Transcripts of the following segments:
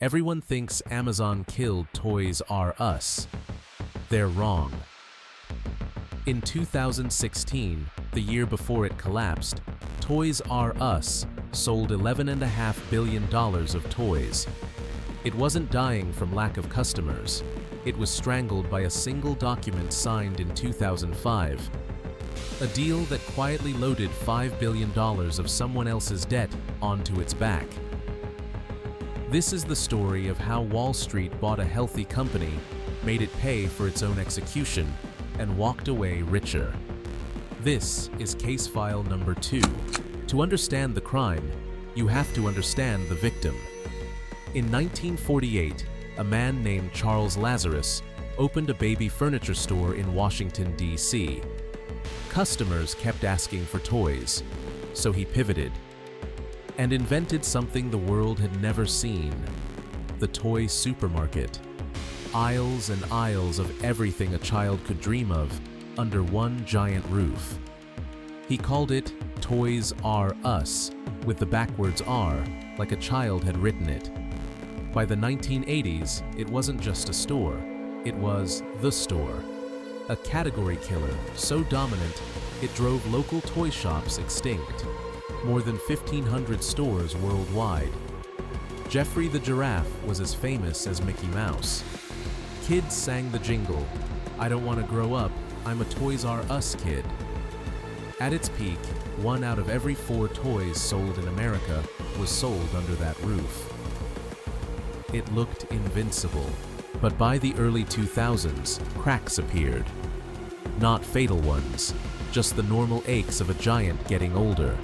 Everyone thinks Amazon killed Toys R Us. They're wrong. In 2016, the year before it collapsed, Toys R Us sold $11.5 billion of toys. It wasn't dying from lack of customers. It was strangled by a single document signed in 2005. A deal that quietly loaded $5 billion of someone else's debt onto its back. This is the story of how Wall Street bought a healthy company, made it pay for its own execution, and walked away richer. This is case file number 2. To understand the crime, you have to understand the victim. In 1948, a man named Charles Lazarus opened a baby furniture store in Washington, D.C. Customers kept asking for toys, so he pivoted and invented something the world had never seen: the toy supermarket. Aisles and aisles of everything a child could dream of under one giant roof. He called it Toys R Us, with the backwards R, like a child had written it. By the 1980s, it wasn't just a store, it was the store. A category killer so dominant, it drove local toy shops extinct. More than 1,500 stores worldwide. Geoffrey the Giraffe was as famous as Mickey Mouse. Kids sang the jingle, "I don't want to grow up, I'm a Toys R Us kid." At its peak, 1 out of every 4 toys sold in America was sold under that roof. It looked invincible, but by the early 2000s, cracks appeared. Not fatal ones, just the normal aches of a giant getting older.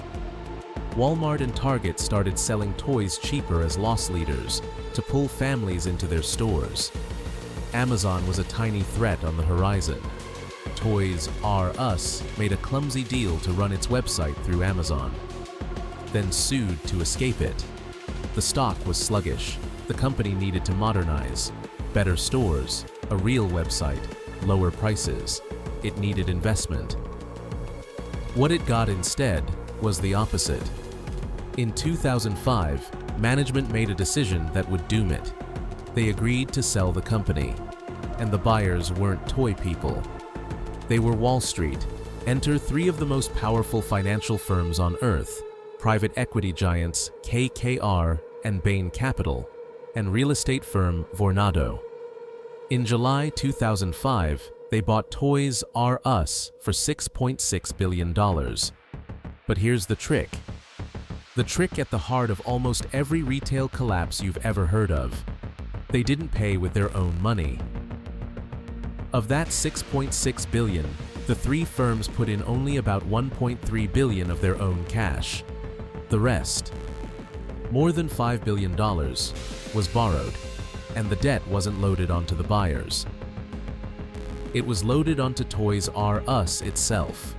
Walmart and Target started selling toys cheaper as loss leaders to pull families into their stores. Amazon was a tiny threat on the horizon. Toys R Us made a clumsy deal to run its website through Amazon, then sued to escape it. The stock was sluggish. The company needed to modernize. Better stores, a real website, lower prices. It needed investment. What it got instead was the opposite. In 2005, management made a decision that would doom it. They agreed to sell the company. And the buyers weren't toy people. They were Wall Street. Enter 3 of the most powerful financial firms on earth: private equity giants KKR and Bain Capital, and real estate firm Vornado. In July 2005, they bought Toys R Us for $6.6 billion. But here's the trick. The trick at the heart of almost every retail collapse you've ever heard of. They didn't pay with their own money. Of that $6.6 billion, the 3 firms put in only about $1.3 billion of their own cash. The rest, more than $5 billion, was borrowed, and the debt wasn't loaded onto the buyers. It was loaded onto Toys R Us itself.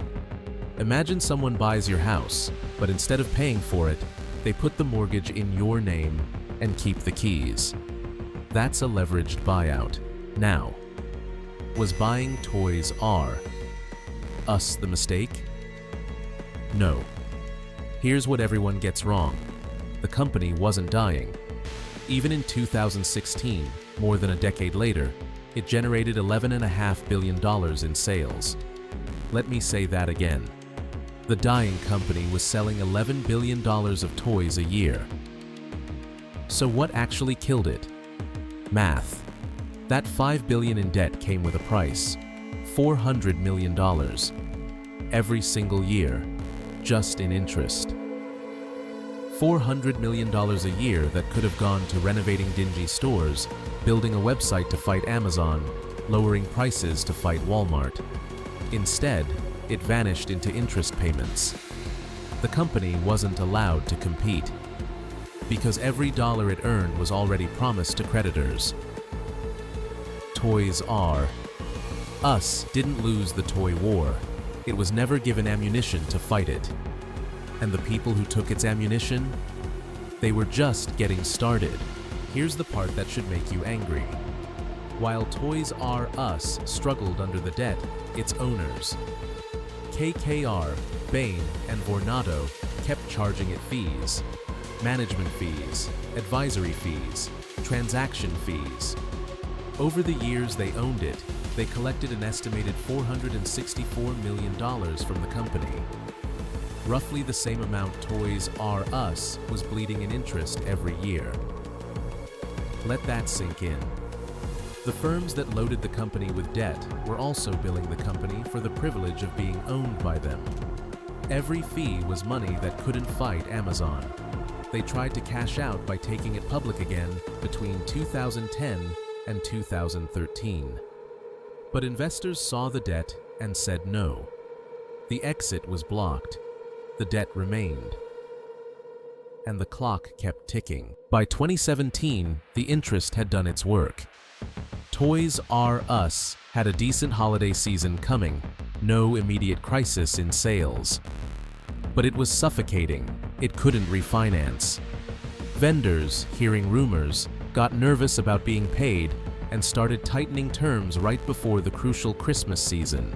Imagine someone buys your house, but instead of paying for it, they put the mortgage in your name and keep the keys. That's a leveraged buyout. Now, was buying Toys R Us the mistake? No. Here's what everyone gets wrong. The company wasn't dying. Even in 2016, more than a decade later, it generated $11.5 billion in sales. Let me say that again. The dying company was selling $11 billion of toys a year. So what actually killed it? Math. That $5 billion in debt came with a price: $400 million. Every single year, just in interest. $400 million a year that could have gone to renovating dingy stores, building a website to fight Amazon, lowering prices to fight Walmart. Instead, it vanished into interest payments. The company wasn't allowed to compete, because every dollar it earned was already promised to creditors. Toys R Us didn't lose the toy war. It was never given ammunition to fight it. And the people who took its ammunition? They were just getting started. Here's the part that should make you angry. While Toys R Us struggled under the debt, its owners, KKR, Bain, and Vornado, kept charging it fees. Management fees, advisory fees, Transaction fees. Over the years they owned it, they collected an estimated $464 million from the company. Roughly the same amount Toys R Us was bleeding in interest every year. Let that sink in. The firms that loaded the company with debt were also billing the company for the privilege of being owned by them. Every fee was money that couldn't fight Amazon. They tried to cash out by taking it public again between 2010 and 2013. But investors saw the debt and said no. The exit was blocked. The debt remained. And the clock kept ticking. By 2017, the interest had done its work. Toys R Us had a decent holiday season coming, no immediate crisis in sales. But it was suffocating. It couldn't refinance. Vendors, hearing rumors, got nervous about being paid and started tightening terms right before the crucial Christmas season.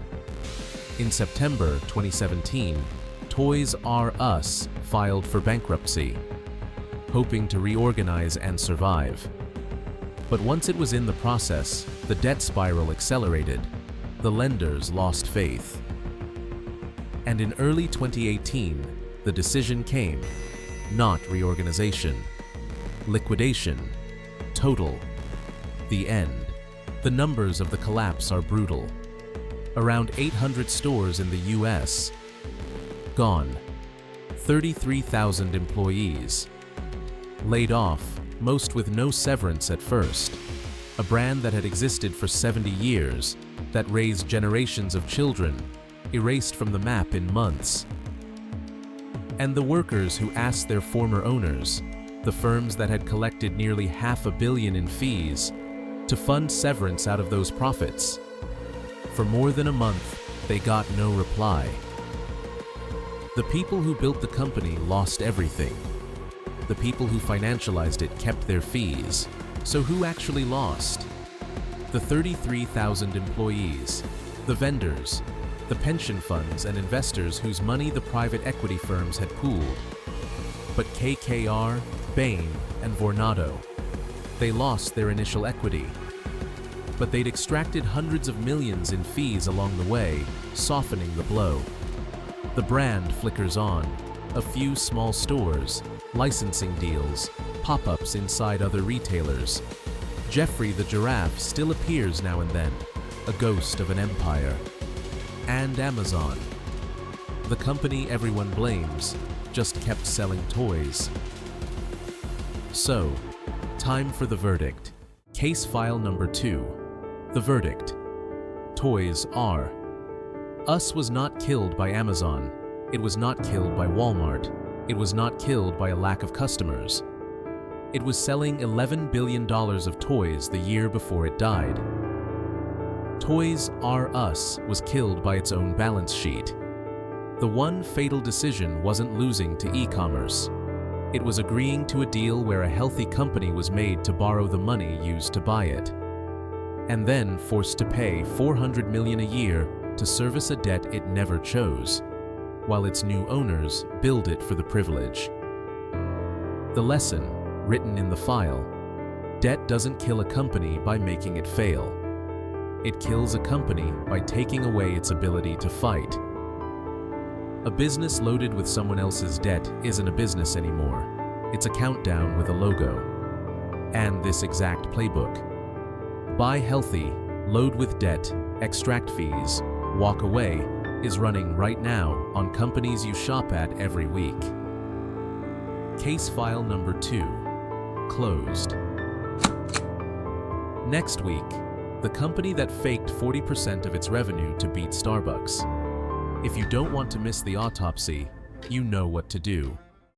In September 2017, Toys R Us filed for bankruptcy, hoping to reorganize and survive. But once it was in the process, the debt spiral accelerated. The lenders lost faith. And in early 2018, the decision came: not reorganization, liquidation, total, the end. The numbers of the collapse are brutal. Around 800 stores in the US gone, 33,000 employees laid off, most with no severance at first. A brand that had existed for 70 years, that raised generations of children, erased from the map in months. And the workers who asked their former owners, the firms that had collected nearly $500 million in fees, to fund severance out of those profits. For more than a month, they got no reply. The people who built the company lost everything. The people who financialized it kept their fees. So who actually lost? The 33,000 employees, the vendors, the pension funds and investors whose money the private equity firms had pooled. But KKR, Bain, and Vornado, they lost their initial equity. But they'd extracted hundreds of millions in fees along the way, softening the blow. The brand flickers on. A few small stores, licensing deals, pop-ups inside other retailers. Jeffrey the Giraffe still appears now and then, a ghost of an empire. And Amazon, the company everyone blames, just kept selling toys. So, time for the verdict. Case file number 2. The verdict. Toys R Us was not killed by Amazon. It was not killed by Walmart. It was not killed by a lack of customers. It was selling $11 billion of toys the year before it died. Toys R Us was killed by its own balance sheet. The one fatal decision wasn't losing to e-commerce. It was agreeing to a deal where a healthy company was made to borrow the money used to buy it, and then forced to pay $400 million a year to service a debt it never chose, while its new owners billed it for the privilege. The lesson, written in the file: debt doesn't kill a company by making it fail. It kills a company by taking away its ability to fight. A business loaded with someone else's debt isn't a business anymore. It's a countdown with a logo. And this exact playbook. Buy healthy, load with debt, extract fees, walk away, is running right now on companies you shop at every week. Case file number 2. Closed. Next week, the company that faked 40% of its revenue to beat Starbucks. If you don't want to miss the autopsy, you know what to do.